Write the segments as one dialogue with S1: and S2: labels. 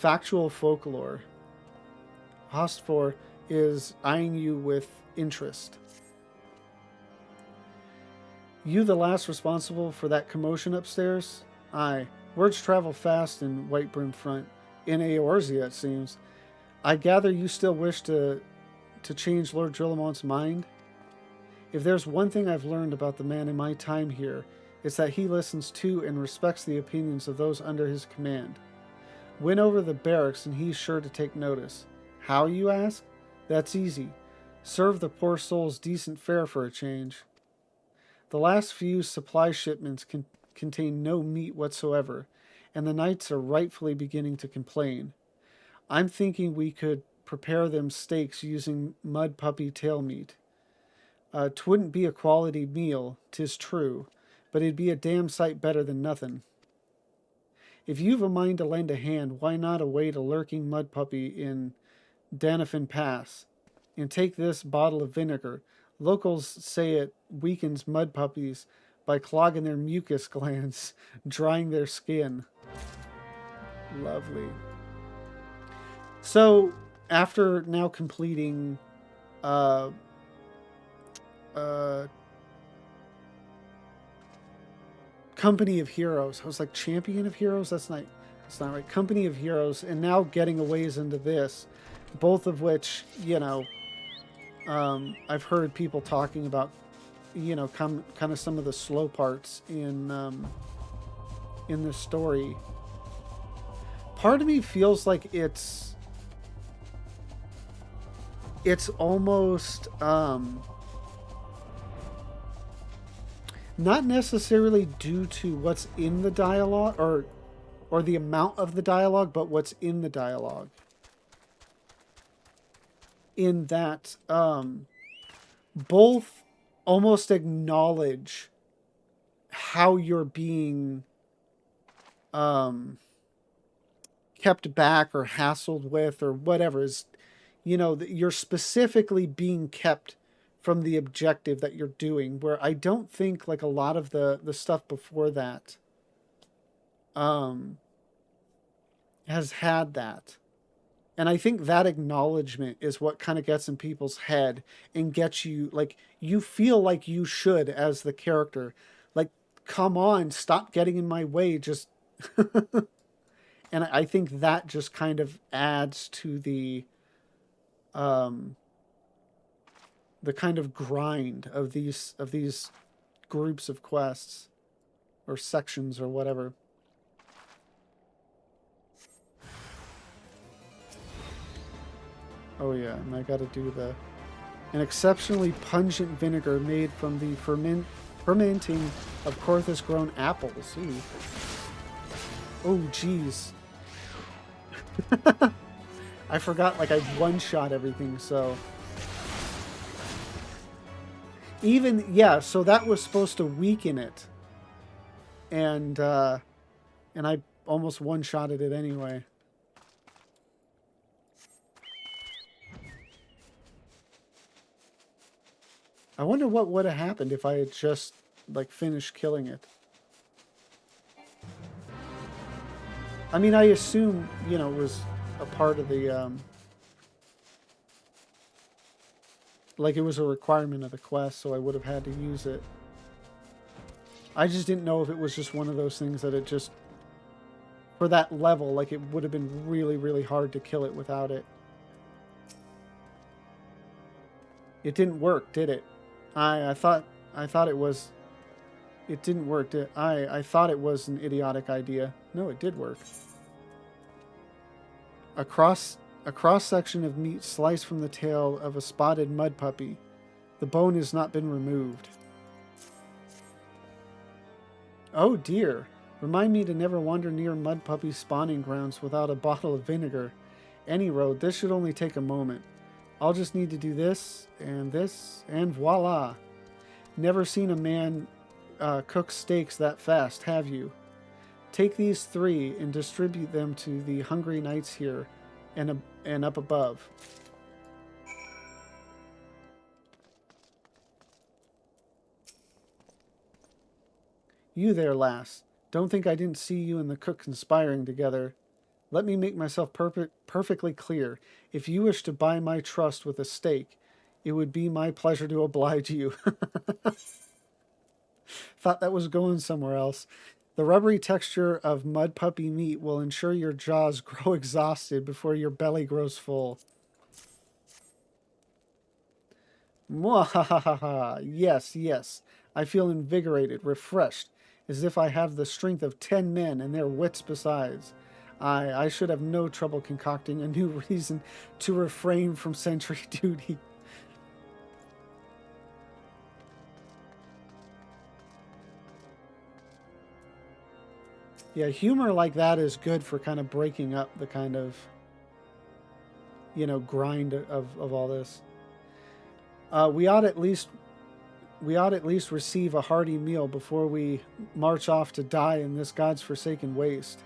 S1: factual folklore. Hostfor is eyeing you with interest. You the last responsible for that commotion upstairs? Aye. Words travel fast in White Brim Front. In Eorzea, it seems. I gather you still wish to change Lord Drillamont's mind? If there's one thing I've learned about the man in my time here, it's that he listens to and respects the opinions of those under his command. Win over the barracks and he's sure to take notice. How, you ask? That's easy. Serve the poor souls decent fare for a change. The last few supply shipments contain no meat whatsoever, and the knights are rightfully beginning to complain. I'm thinking we could prepare them steaks using mud puppy tail meat. 'Twouldn't be a quality meal, 'tis true, but it'd be a damn sight better than nothing. If you've a mind to lend a hand, why not await a lurking mud puppy in Danafin Pass? And take this bottle of vinegar. Locals say it weakens mud puppies by clogging their mucus glands, drying their skin. Lovely. So, after now completing Company of Heroes. I was like Champion of Heroes? That's not right. Company of Heroes, and now getting a ways into this, both of which, I've heard people talking about, kind of some of the slow parts in the story. Part of me feels like it's almost not necessarily due to what's in the dialogue or the amount of the dialogue, but what's in the dialogue. In that both almost acknowledge how you're being kept back or hassled with or whatever is, you're specifically being kept from the objective that you're doing, where I don't think like a lot of the stuff before that has had that. And I think that acknowledgement is what kind of gets in people's head and gets you, like, you feel like you should as the character. Like, come on, stop getting in my way, just... And I think that just kind of adds to the kind of grind of these groups of quests or sections or whatever. Oh yeah, and I gotta do an exceptionally pungent vinegar made from the fermenting of Corthus grown apples. Ooh. Oh jeez. I forgot, like, I one-shot everything, so... Even, yeah, so that was supposed to weaken it. And I almost one-shotted it anyway. I wonder what would have happened if I had just, like, finished killing it. I mean, I assume, it was a part of the, like, it was a requirement of the quest, so I would have had to use it. I just didn't know if it was just one of those things that it just, for that level, like, it would have been really, really hard to kill it without it. It didn't work, did it? I thought it was... It didn't work. I thought it was an idiotic idea. No, it did work. A cross-section of meat sliced from the tail of a spotted mud puppy. The bone has not been removed. Oh dear. Remind me to never wander near mud puppy spawning grounds without a bottle of vinegar. Any road, this should only take a moment. I'll just need to do this, and voila. Never seen a man cook steaks that fast, have you? Take these 3 and distribute them to the hungry knights here and up above. You there, lass. Don't think I didn't see you and the cook conspiring together. Let me make myself perfectly clear. If you wish to buy my trust with a stake, it would be my pleasure to oblige you. Thought that was going somewhere else. The rubbery texture of mud puppy meat will ensure your jaws grow exhausted before your belly grows full. Mwahahaha. Yes, yes. I feel invigorated, refreshed, as if I have the strength of 10 men and their wits besides. I should have no trouble concocting a new reason to refrain from sentry duty. Yeah, humor like that is good for kind of breaking up the kind of, grind of all this. We ought at least receive a hearty meal before we march off to die in this God's forsaken waste.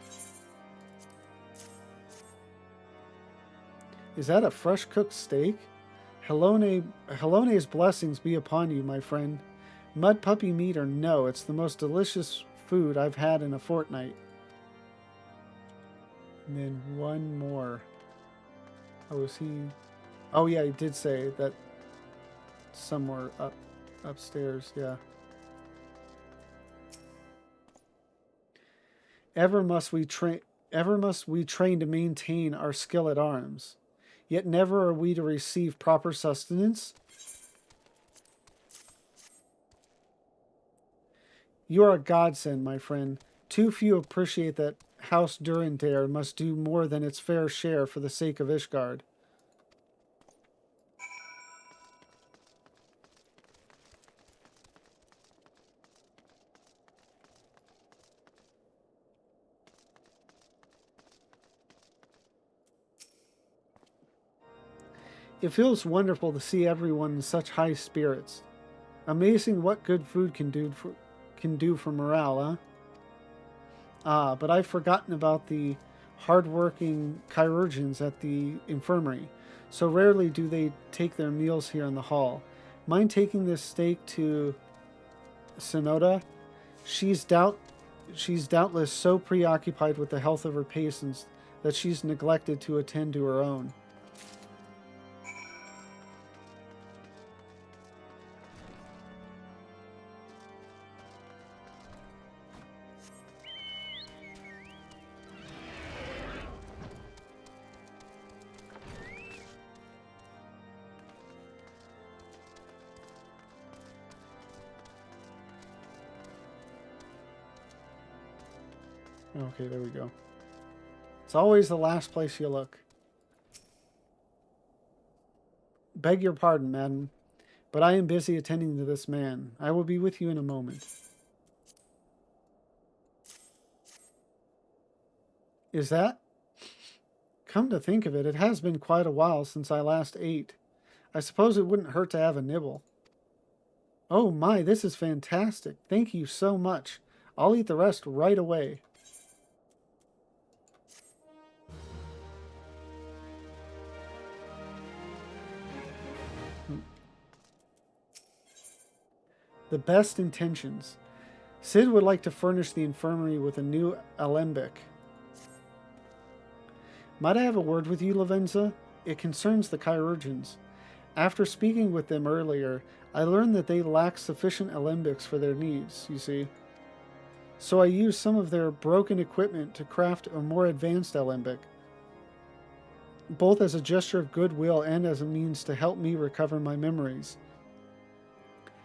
S1: Is that a fresh cooked steak? Helone's blessings be upon you, my friend. Mud puppy meat or no, it's the most delicious food I've had in a fortnight. And then one more. Oh, is he? Oh, yeah, he did say that somewhere upstairs, yeah. Ever must we train to maintain our skill at arms. Yet never are we to receive proper sustenance. You are a godsend, my friend. Too few appreciate that House Durandare must do more than its fair share for the sake of Ishgard. It feels wonderful to see everyone in such high spirits. Amazing what good food can do for morale, huh? Ah, but I've forgotten about the hard-working chirurgeons at the infirmary. So rarely do they take their meals here in the hall. Mind taking this steak to Sonoda? She's doubtless so preoccupied with the health of her patients that she's neglected to attend to her own. Okay, there we go. It's always the last place you look. Beg your pardon, madam, but I am busy attending to this man. I will be with you in a moment. Is that? Come to think of it, it has been quite a while since I last ate. I suppose it wouldn't hurt to have a nibble. Oh my, this is fantastic. Thank you so much. I'll eat the rest right away. The best intentions. Sid would like to furnish the infirmary with a new alembic. Might I have a word with you, Lavenza? It concerns the chirurgeons. After speaking with them earlier, I learned that they lack sufficient alembics for their needs, you see. So I used some of their broken equipment to craft a more advanced alembic, both as a gesture of goodwill and as a means to help me recover my memories.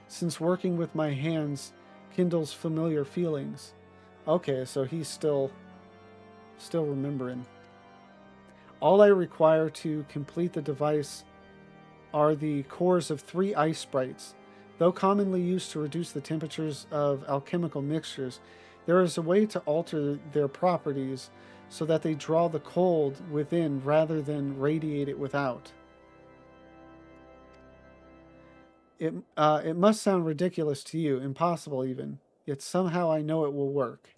S1: Since working with my hands kindles familiar feelings. Okay, so he's still remembering. All I require to complete the device are the cores of 3 ice sprites. Though commonly used to reduce the temperatures of alchemical mixtures, there is a way to alter their properties so that they draw the cold within rather than radiate it without. It must sound ridiculous to you, impossible even, yet somehow I know it will work.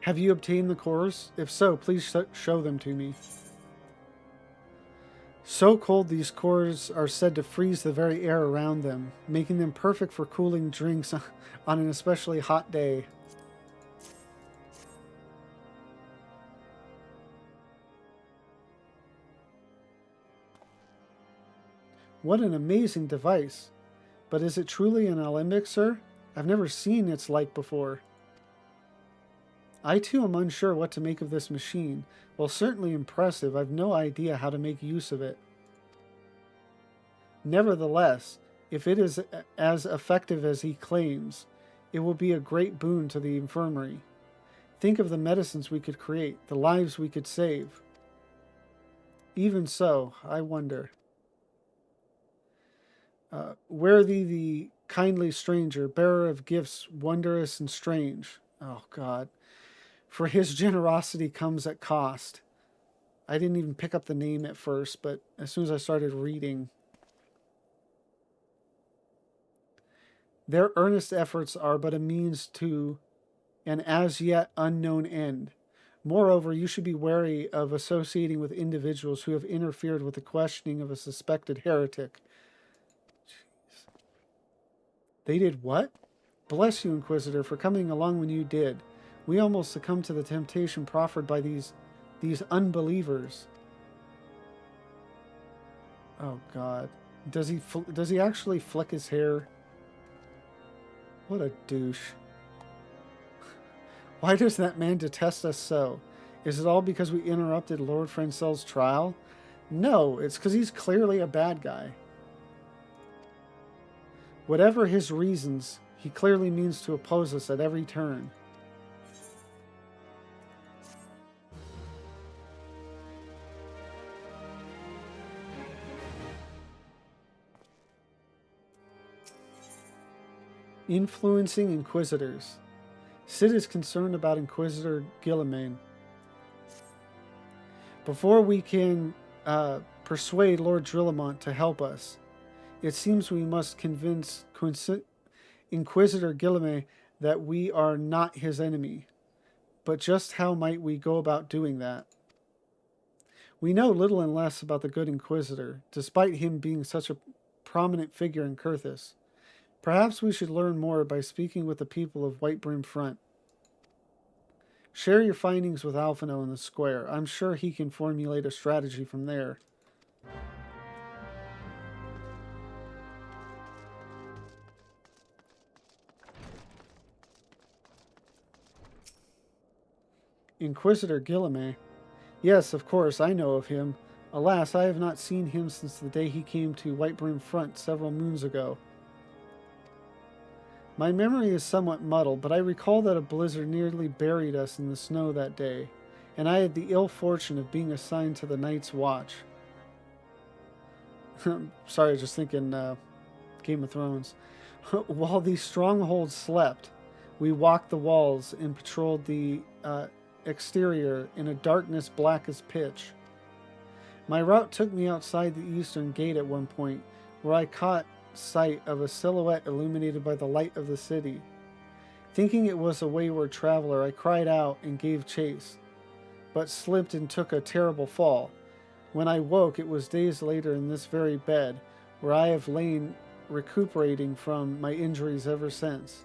S1: Have you obtained the cores? If so, please show them to me. So cold these cores are said to freeze the very air around them, making them perfect for cooling drinks on an especially hot day. What an amazing device. But is it truly an alembic, sir? I've never seen its like before. I too am unsure what to make of this machine. While certainly impressive, I've no idea how to make use of it. Nevertheless, if it is as effective as he claims, it will be a great boon to the infirmary. Think of the medicines we could create, the lives we could save. Even so, I wonder. Ware thee the kindly stranger, bearer of gifts wondrous and strange. Oh, God. For his generosity comes at cost. I didn't even pick up the name at first, but as soon as I started reading, their earnest efforts are but a means to an as yet unknown end. Moreover, you should be wary of associating with individuals who have interfered with the questioning of a suspected heretic. Jeez. They did what? Bless you, Inquisitor, for coming along when you did. We almost succumbed to the temptation proffered by these unbelievers. Oh, God. Does he actually flick his hair? What a douche. Why does that man detest us so? Is it all because we interrupted Lord Francel's trial? No, it's because he's clearly a bad guy. Whatever his reasons, he clearly means to oppose us at every turn. Influencing Inquisitors. Cid is concerned about Inquisitor Guilliman. Before we can persuade Lord Drillamont to help us, it seems we must convince Inquisitor Guilliman that we are not his enemy. But just how might we go about doing that? We know little and less about the good Inquisitor, despite him being such a prominent figure in Kurthus. Perhaps we should learn more by speaking with the people of White Brim Front. Share your findings with Alphino in the square. I'm sure he can formulate a strategy from there. Inquisitor Guilliman. Yes, of course, I know of him. Alas, I have not seen him since the day he came to White Brim Front several moons ago. My memory is somewhat muddled, but I recall that a blizzard nearly buried us in the snow that day, and I had the ill fortune of being assigned to the night's watch. Sorry, just thinking Game of Thrones. While the stronghold slept, we walked the walls and patrolled the exterior in a darkness black as pitch. My route took me outside the eastern gate at one point, where I caught sight of a silhouette illuminated by the light of the city. Thinking it was a wayward traveler, I cried out and gave chase, but slipped and took a terrible fall. When I woke, it was days later in this very bed, where I have lain recuperating from my injuries ever since.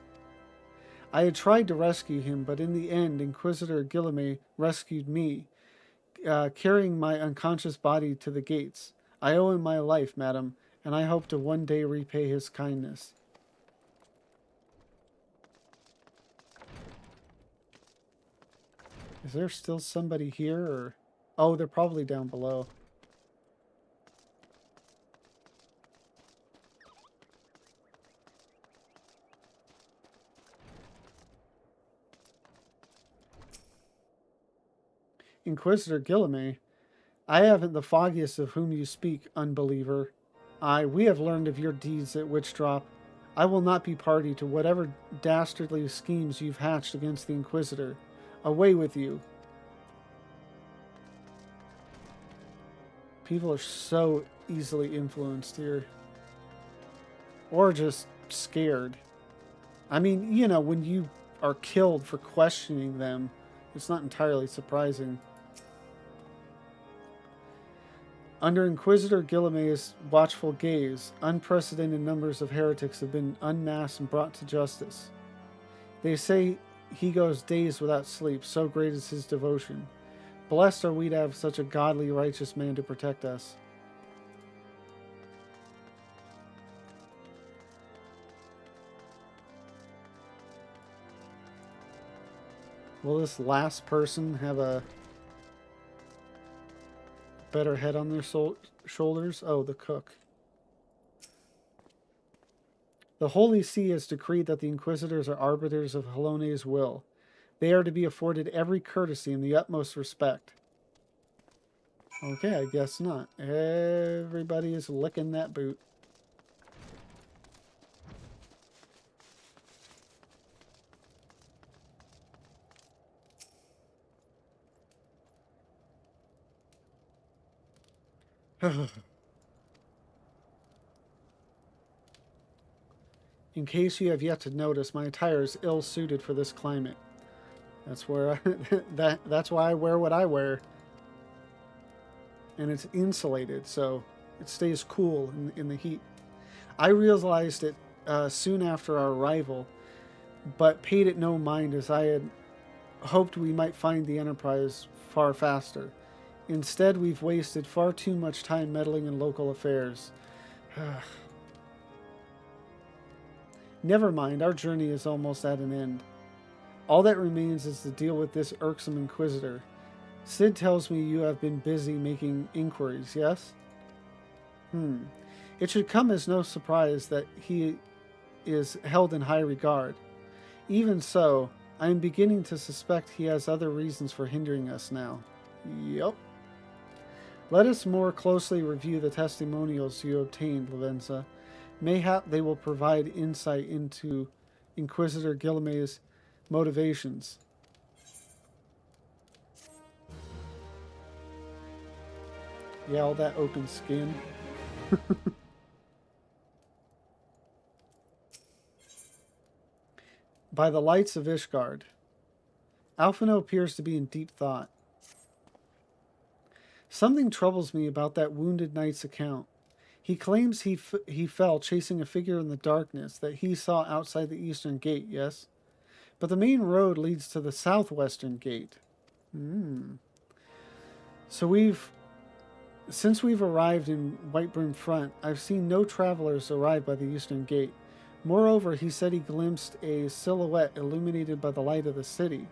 S1: I had tried to rescue him, but in the end, Inquisitor Guilliman rescued me, carrying my unconscious body to the gates. I owe him my life, madam, and I hope to one day repay his kindness. Is there still somebody here, or... Oh, they're probably down below. Inquisitor Guilliman, I haven't the foggiest of whom you speak, unbeliever. We have learned of your deeds at Witchdrop. I will not be party to whatever dastardly schemes you've hatched against the Inquisitor. Away with you. People are so easily influenced here. Or just scared. I mean, you know, when you are killed for questioning them, it's not entirely surprising. Under Inquisitor Guillemets' watchful gaze, unprecedented numbers of heretics have been unmasked and brought to justice. They say he goes days without sleep, so great is his devotion. Blessed are we to have such a godly, righteous man to protect us. Will this last person have a better head on their shoulders? Oh, the cook. The Holy See has decreed that the Inquisitors are arbiters of Halone's will. They are to be afforded every courtesy and the utmost respect. Okay, I guess not. Everybody is licking that boot. In case you have yet to notice, my attire is ill-suited for this climate. That's where that's why I wear what I wear. And it's insulated, so it stays cool in the heat. I realized it soon after our arrival, but paid it no mind as I had hoped we might find the Enterprise far faster. Instead, we've wasted far too much time meddling in local affairs. Never mind, our journey is almost at an end. All that remains is to deal with this irksome Inquisitor. Sid tells me you have been busy making inquiries, yes? It should come as no surprise that he is held in high regard. Even so, I am beginning to suspect he has other reasons for hindering us now. Yup. Let us more closely review the testimonials you obtained, Lavenza. Mayhap they will provide insight into Inquisitor Guillemets' motivations. Yeah, all that open skin. By the lights of Ishgard. Alphino appears to be in deep thought. Something troubles me about that wounded knight's account. He claims he fell chasing a figure in the darkness that he saw outside the eastern gate, yes? But the main road leads to the southwestern gate. So since we've arrived in Whitebrim Front, I've seen no travelers arrive by the eastern gate. Moreover, he said he glimpsed a silhouette illuminated by the light of the city,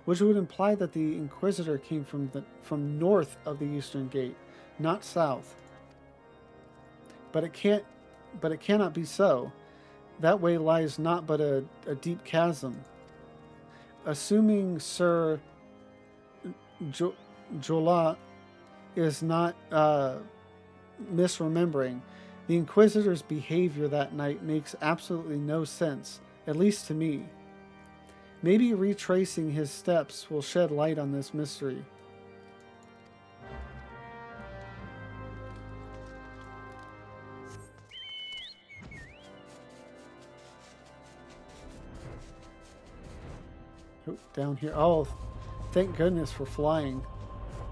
S1: which would imply that the Inquisitor came from north of the eastern gate, not south. But it cannot be so. That way lies not but a deep chasm. Assuming Sir Jola is not misremembering, the Inquisitor's behavior that night makes absolutely no sense, at least to me. Maybe retracing his steps will shed light on this mystery. Oh, down here. Oh, thank goodness for flying.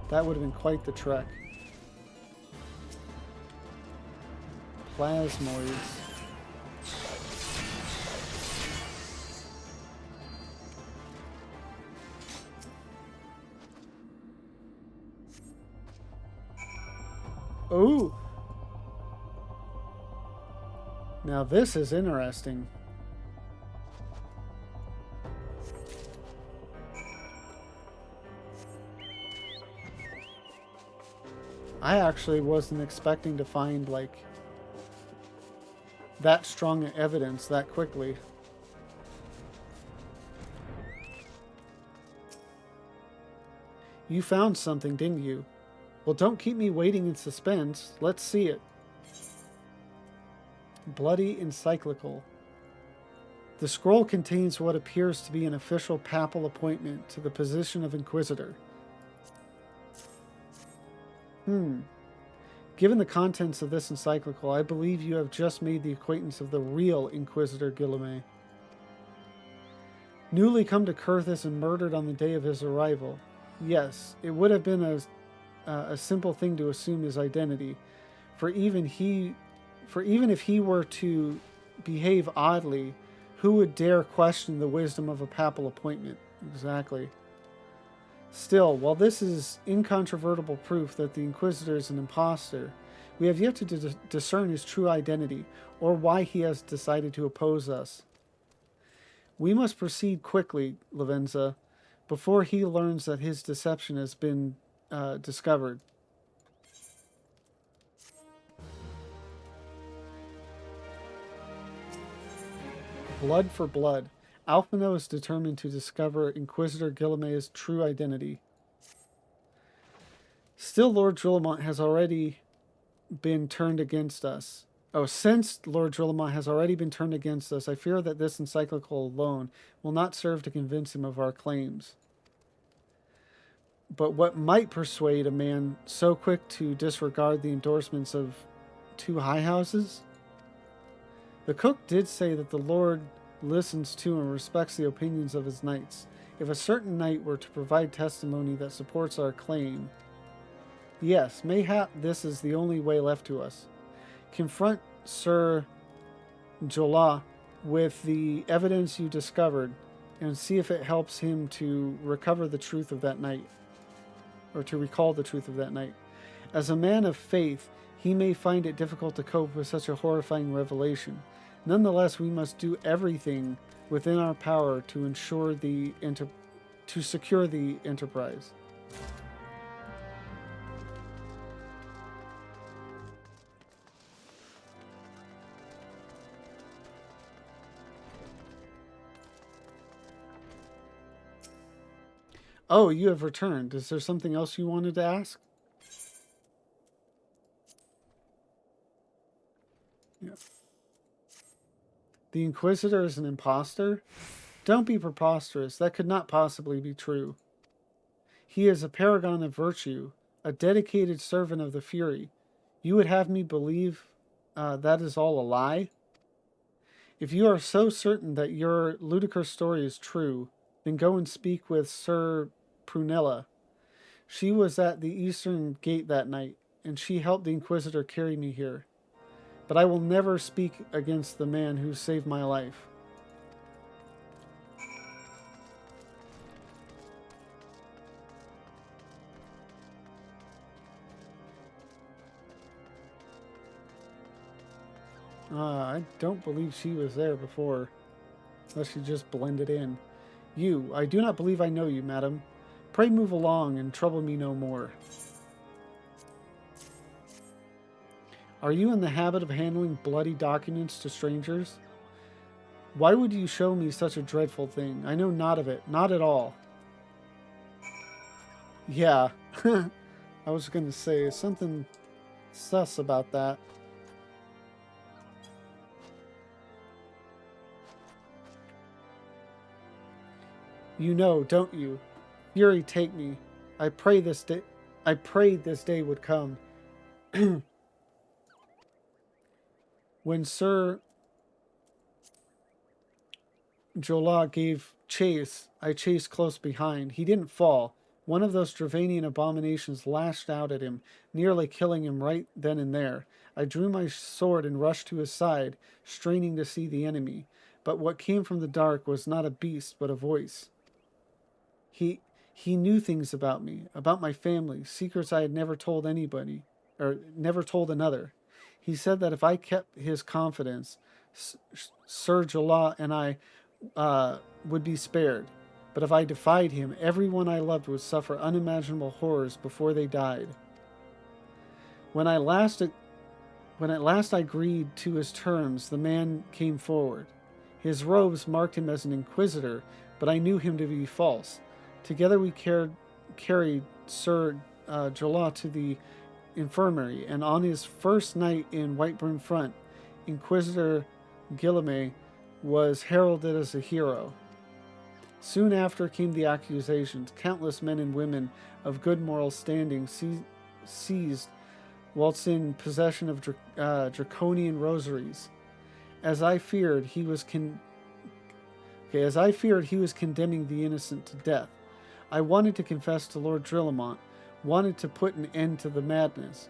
S1: That would have been quite the trek. Plasmoids. Ooh! Now this is interesting. I actually wasn't expecting to find, like, that strong evidence that quickly. You found something, didn't you? Well, don't keep me waiting in suspense. Let's see it. Bloody Encyclical. The scroll contains what appears to be an official papal appointment to the position of Inquisitor. Given the contents of this encyclical, I believe you have just made the acquaintance of the real Inquisitor Guillemets. Newly come to Kurthis and murdered on the day of his arrival. Yes, it would have been a simple thing to assume his identity, for even if he were to behave oddly, who would dare question the wisdom of a papal appointment? Exactly. Still, while this is incontrovertible proof that the Inquisitor is an impostor, we have yet to discern his true identity or why he has decided to oppose us. We must proceed quickly, Lavenza, before he learns that his deception has been discovered. Blood for blood. Alphino is determined to discover Inquisitor Guillemot's true identity. Still, Lord Drillamont has already been turned against us. Oh, since Lord Drillamont has already been turned against us, I fear that this encyclical alone will not serve to convince him of our claims. But what might persuade a man so quick to disregard the endorsements of two high houses? The cook did say that the Lord listens to and respects the opinions of his knights. If a certain knight were to provide testimony that supports our claim, yes, mayhap this is the only way left to us. Confront Sir Jola with the evidence you discovered and see if it helps him to recover the truth of that night, or to recall the truth of that night. As a man of faith, he may find it difficult to cope with such a horrifying revelation. Nonetheless, we must do everything within our power to ensure to secure the enterprise. Oh, you have returned. Is there something else you wanted to ask? Yes. The Inquisitor is an impostor? Don't be preposterous. That could not possibly be true. He is a paragon of virtue, a dedicated servant of the Fury. You would have me believe that is all a lie? If you are so certain that your ludicrous story is true, then go and speak with Sir Prunella. She was at the eastern gate that night, and she helped the Inquisitor carry me here. But I will never speak against the man who saved my life. I don't believe she was there before, unless she just blended in. You, I do not believe I know you, madam. Pray move along and trouble me no more. Are you in the habit of handling bloody documents to strangers? Why would you show me such a dreadful thing? I know not of it, not at all. Yeah, I was going to say something sus about that. You know, don't you? Fury take me. I prayed this day would come. When Sir Jola gave chase, I chased close behind. He didn't fall. One of those Dravanian abominations lashed out at him, nearly killing him right then and there. I drew my sword and rushed to his side, straining to see the enemy. But what came from the dark was not a beast, but a voice. He knew things about me, about my family, secrets I had never told anybody, or never told another. He said that if I kept his confidence, Sir Jola and I would be spared. But if I defied him, everyone I loved would suffer unimaginable horrors before they died. When at last I agreed to his terms, the man came forward. His robes marked him as an inquisitor, but I knew him to be false. Together we carried Sir Jola to the infirmary, and on his first night in Whitebrim Front, Inquisitor Guillemot was heralded as a hero. Soon after came the accusations. Countless men and women of good moral standing seized whilst in possession of draconian rosaries. As I feared, he was Okay, as I feared he was condemning the innocent to death. I wanted to confess to Lord Drillamont, wanted to put an end to the madness,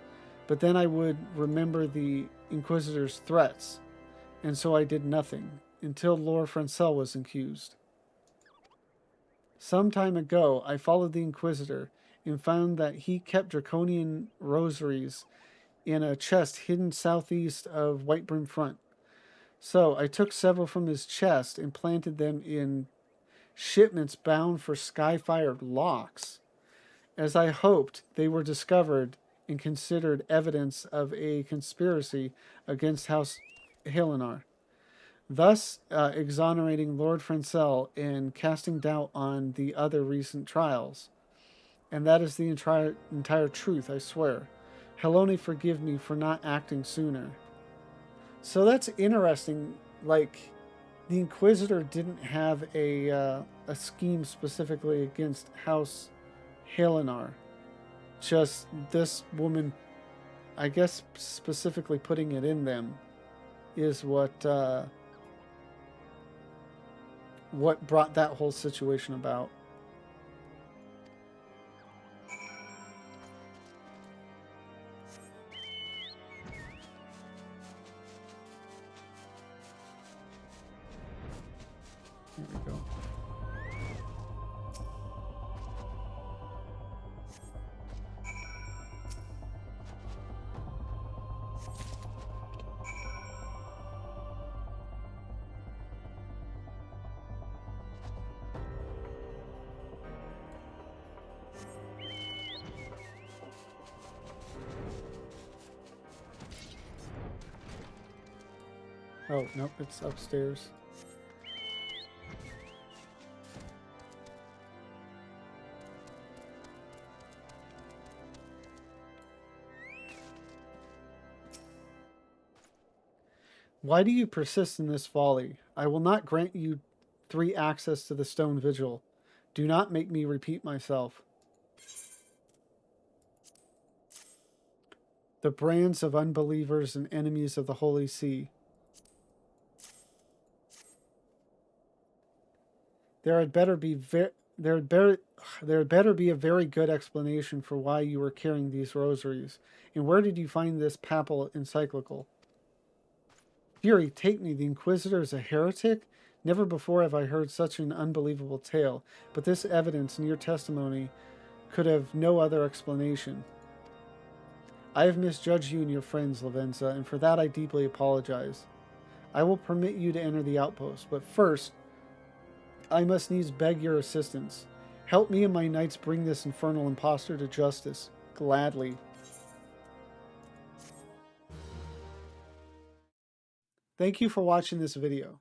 S1: but then I would remember the Inquisitor's threats, and so I did nothing until Lord Francel was accused. Some time ago, I followed the Inquisitor and found that he kept draconian rosaries in a chest hidden southeast of Whitebrim Front. So I took several from his chest and planted them in shipments bound for Skyfire locks. As I hoped, they were discovered and considered evidence of a conspiracy against House Helenar, thus exonerating Lord Francel and casting doubt on the other recent trials. And that is the entire truth, I swear. Helone, forgive me for not acting sooner. So that's interesting. Like, the Inquisitor didn't have a scheme specifically against House Helenar. Just this woman, I guess, specifically putting it in them is what brought that whole situation about. Here we go. Oh, nope, it's upstairs. Why do you persist in this folly? I will not grant you 3 access to the stone vigil. Do not make me repeat myself. The brands of unbelievers and enemies of the Holy See. There had better be there had better be a very good explanation for why you were carrying these rosaries. And where did you find this papal encyclical? Fury, take me. The Inquisitor is a heretic? Never before have I heard such an unbelievable tale, but this evidence in your testimony could have no other explanation. I have misjudged you and your friends, Lavenza, and for that I deeply apologize. I will permit you to enter the outpost, but first, I must needs beg your assistance. Help me and my knights bring this infernal impostor to justice. Gladly. Thank you for watching this video.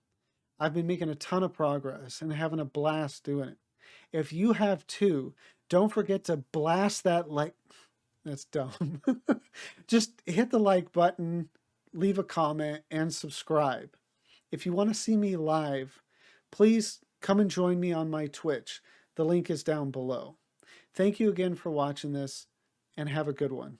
S1: I've been making a ton of progress and having a blast doing it. If you have too, don't forget to blast that like... That's dumb. Just hit the like button, leave a comment, and subscribe. If you want to see me live, please come and join me on my Twitch. The link is down below. Thank you again for watching this, and have a good one.